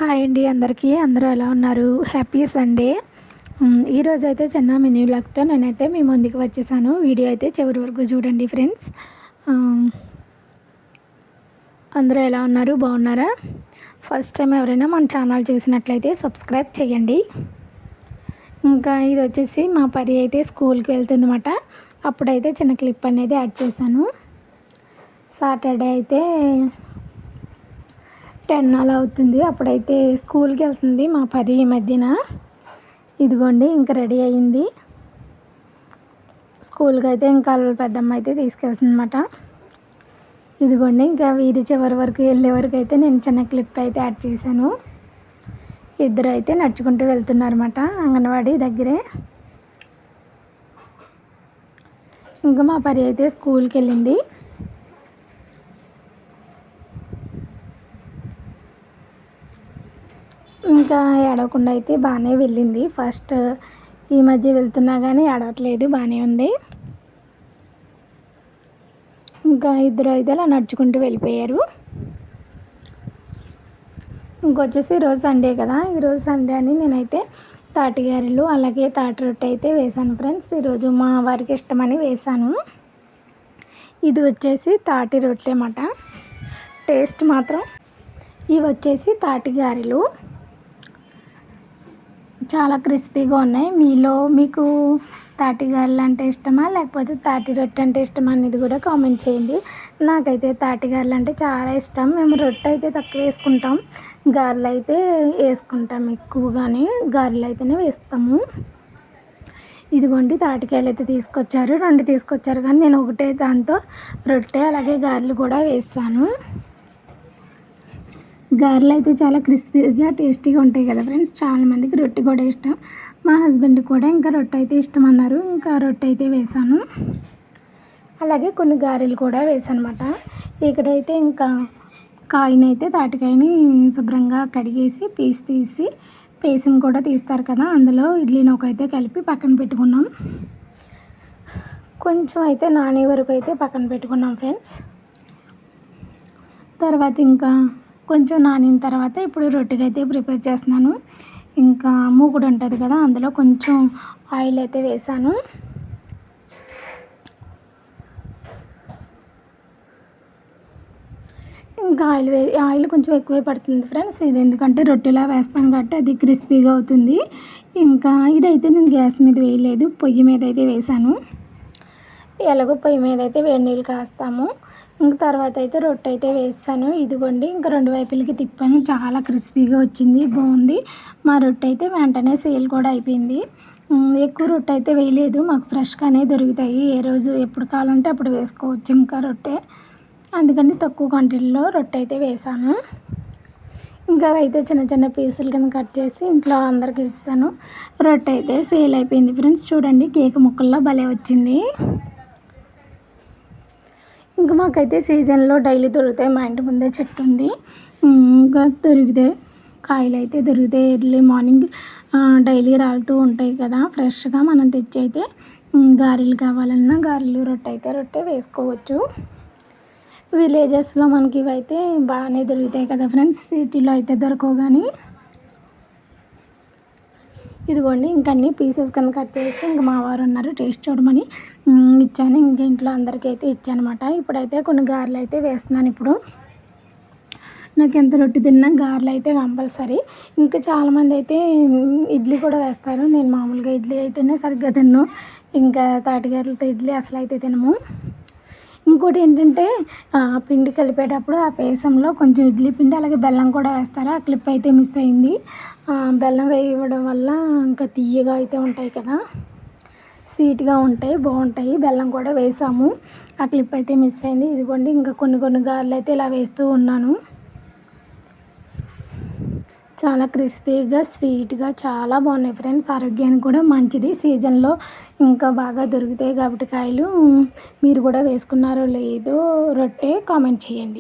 Hi అండి అందరికీ. అందరూ ఎలా ఉన్నారు? Happy Sunday. ఈరోజు అయితే చిన్న మినీ వ్లాగ్తో నేనైతే మీ ముందుకు వచ్చేసాను. వీడియో అయితే చివరి వరకు చూడండి ఫ్రెండ్స్. అందరూ ఎలా ఉన్నారు? బాగున్నారా? ఫస్ట్ టైం ఎవరైనా మన ఛానల్ చూసినట్లయితే సబ్స్క్రైబ్ చేయండి. ఇంకా ఇది వచ్చేసి మా పరి అయితే స్కూల్కి వెళ్తుందన్నమాట. అప్పుడైతే చిన్న క్లిప్ అనేది యాడ్ చేశాను. సాటర్డే అయితే 10 అలా అవుతుంది. అప్పుడైతే స్కూల్కి వెళ్తుంది మా పరి ఈ మధ్యన. ఇదిగోండి ఇంకా రెడీ అయ్యింది. స్కూల్కి అయితే ఇంకా పెద్దమ్మ అయితే తీసుకెళ్తుంది అనమాట. ఇదిగోండి ఇంకా వీధి చివరి వరకు వెళ్ళే వరకు అయితే నేను చిన్న క్లిప్ అయితే యాడ్ చేశాను. ఇద్దరు అయితే నడుచుకుంటూ వెళ్తున్నారన్నమాట అంగన్వాడీ దగ్గరే. ఇంకా మా పరి అయితే స్కూల్కి వెళ్ళింది. ఇంకా ఏడవకుండా అయితే బాగానే వెళ్ళింది. ఫస్ట్ ఈ మధ్య వెళ్తున్నా కానీ ఏడవట్లేదు, బాగానే ఉంది. ఇంకా ఇద్దరు అయితే అలా నడుచుకుంటూ వెళ్ళిపోయారు. ఇంకొచ్చేసి ఈరోజు సండే కదా, ఈరోజు సండే అని నేనైతే తాటిగారెలు అలాగే తాటి రొట్టె అయితే వేసాను ఫ్రెండ్స్. ఈరోజు మా వారికి ఇష్టమని వేసాను. ఇది వచ్చేసి తాటి రొట్టె అన్నమాట. టేస్ట్ మాత్రం ఇవి వచ్చేసి తాటిగారెలు చాలా క్రిస్పీగా ఉన్నాయి. మీకు తాటిగారెలు అంటే ఇష్టమా లేకపోతే తాటి రొట్టె అంటే ఇష్టమా అనేది కూడా కామెంట్ చేయండి. నాకైతే తాటిగారెలు అంటే చాలా ఇష్టం. మేము రొట్టె అయితే తక్కువ వేసుకుంటాం, గారెలు అయితే వేసుకుంటాం ఎక్కువగానే. గారెలు అయితేనే వేస్తాము. ఇదిగోండి తాటికాయలు అయితే తీసుకొచ్చారు, 2 తీసుకొచ్చారు కానీ నేను ఒకటే దాంతో రొట్టె అలాగే గారెలు కూడా వేస్తాను. గారెలు అయితే చాలా క్రిస్పీగా టేస్టీగా ఉంటాయి కదా ఫ్రెండ్స్. చాలామందికి రొట్టె కూడా ఇష్టం. మా హస్బెండ్ కూడా ఇంకా రొట్టె అయితే ఇష్టం అన్నారు. ఇంకా రొట్టె అయితే వేసాను. అలాగే కొన్ని గారెలు కూడా వేసాను అన్నమాట. ఇక్కడైతే ఇంకా కాయనైతే తాటికాయని శుభ్రంగా కడిగేసి పీస్ తీసి పేసిని కూడా తీస్తారు కదా, అందులో ఇడ్లీ నూకైతే కలిపి పక్కన పెట్టుకున్నాం. కొంచెం అయితే నానే వరకు అయితే పక్కన పెట్టుకున్నాం ఫ్రెండ్స్. తర్వాత ఇంకా కొంచెం నానిన తర్వాత ఇప్పుడు రొట్టెకి అయితే ప్రిపేర్ చేస్తున్నాను. ఇంకా మూకుడు ఉంటుంది కదా, అందులో కొంచెం ఆయిల్ అయితే వేసాను. ఇంకా ఆయిల్ కొంచెం ఎక్కువే పడుతుంది ఫ్రెండ్స్. ఇది ఎందుకంటే రొట్టెలా వేస్తాం కాబట్టి అది క్రిస్పీగా అవుతుంది. ఇంకా ఇదైతే నేను గ్యాస్ మీద వేయలేదు, పొయ్యి మీద అయితే వేసాను. ఎలాగో పొయ్యి మీద అయితే వేడి నీళ్ళు కాస్తాము. ఇంక తర్వాత అయితే రొట్టె అయితే వేస్తాను. ఇదిగోండి ఇంకా 2 వైపులకి తిప్పాను. చాలా క్రిస్పీగా వచ్చింది, బాగుంది. మా రొట్టె అయితే వెంటనే సేల్ కూడా అయిపోయింది. ఎక్కువ రొట్టె అయితే వేయలేదు, మాకు ఫ్రెష్గానే దొరుకుతాయి. ఏ రోజు ఎప్పుడు కావాలంటే అప్పుడు వేసుకోవచ్చు ఇంకా రొట్టె. అందుకని తక్కువ క్వాంటిటీలో రొట్టె అయితే వేసాను. ఇంకా అయితే చిన్న చిన్న పీసులు కింద కట్ చేసి ఇంట్లో అందరికి ఇస్తాను. రొట్టె అయితే సేల్ అయిపోయింది ఫ్రెండ్స్. చూడండి కేక్ ముక్కల్లో భలే వచ్చింది. ఇంకా మాకైతే సీజన్లో డైలీ దొరుకుతాయి. మా ఇంటి ముందే చెట్టు ఉంది. ఇంకా దొరుకుతాయి కాయలు అయితే దొరుకుతాయి. ఎర్లీ మార్నింగ్ డైలీ రాలుతూ ఉంటాయి కదా, ఫ్రెష్గా మనం తెచ్చి అయితే గారెలు కావాలన్నా గారెలు, రొట్టె అయితే రొట్టె వేసుకోవచ్చు. విలేజెస్లో మనకి ఇవైతే బాగానే దొరుకుతాయి కదా ఫ్రెండ్స్, సిటీలో అయితే దొరకవు. కానీ ఇదిగోండి ఇంకా అన్ని పీసెస్ కనుక కట్ చేసి ఇంకా మా వారు ఉన్నారు టేస్ట్ చూడమని ఇచ్చాను. ఇంక ఇంట్లో అందరికీ అయితే ఇచ్చానమాట. ఇప్పుడైతే కొన్ని గారెలు అయితే వేస్తున్నాను. ఇప్పుడు నాకు ఎంత రొట్టె తిన్నా గారెలు అయితే కంపల్సరీ. ఇంకా చాలామంది అయితే ఇడ్లీ కూడా వేస్తారు. నేను మామూలుగా ఇడ్లీ అయితేనే సరిగ్గా తిన్ను, ఇంకా తాటిగారెలతో ఇడ్లీ అసలు అయితే తినము. ఇంకోటి ఏంటంటే పిండి కలిపేటప్పుడు ఆ పేసంలో కొంచెం ఇడ్లీ పిండి అలాగే బెల్లం కూడా వేస్తారు. ఆ క్లిప్ అయితే మిస్ అయింది. బెల్లం వేయడం వల్ల ఇంకా తియ్యగా అయితే ఉంటాయి కదా, స్వీట్గా ఉంటాయి, బాగుంటాయి. బెల్లం కూడా వేసాము, ఆ క్లిప్ అయితే మిస్ అయింది. ఇదిగోండి ఇంకా కొన్ని గారెలు అయితే ఇలా వేస్తూ ఉన్నాను. చాలా క్రిస్పీగా స్వీట్గా చాలా బాగున్నాయి ఫ్రెండ్స్. ఆరోగ్యానికి కూడా మంచిది. సీజన్లో ఇంకా బాగా దొరుకుతాయి కాబట్టి కాయలు. మీరు కూడా వేసుకున్నారో లేదో రొట్టె కామెంట్ చేయండి.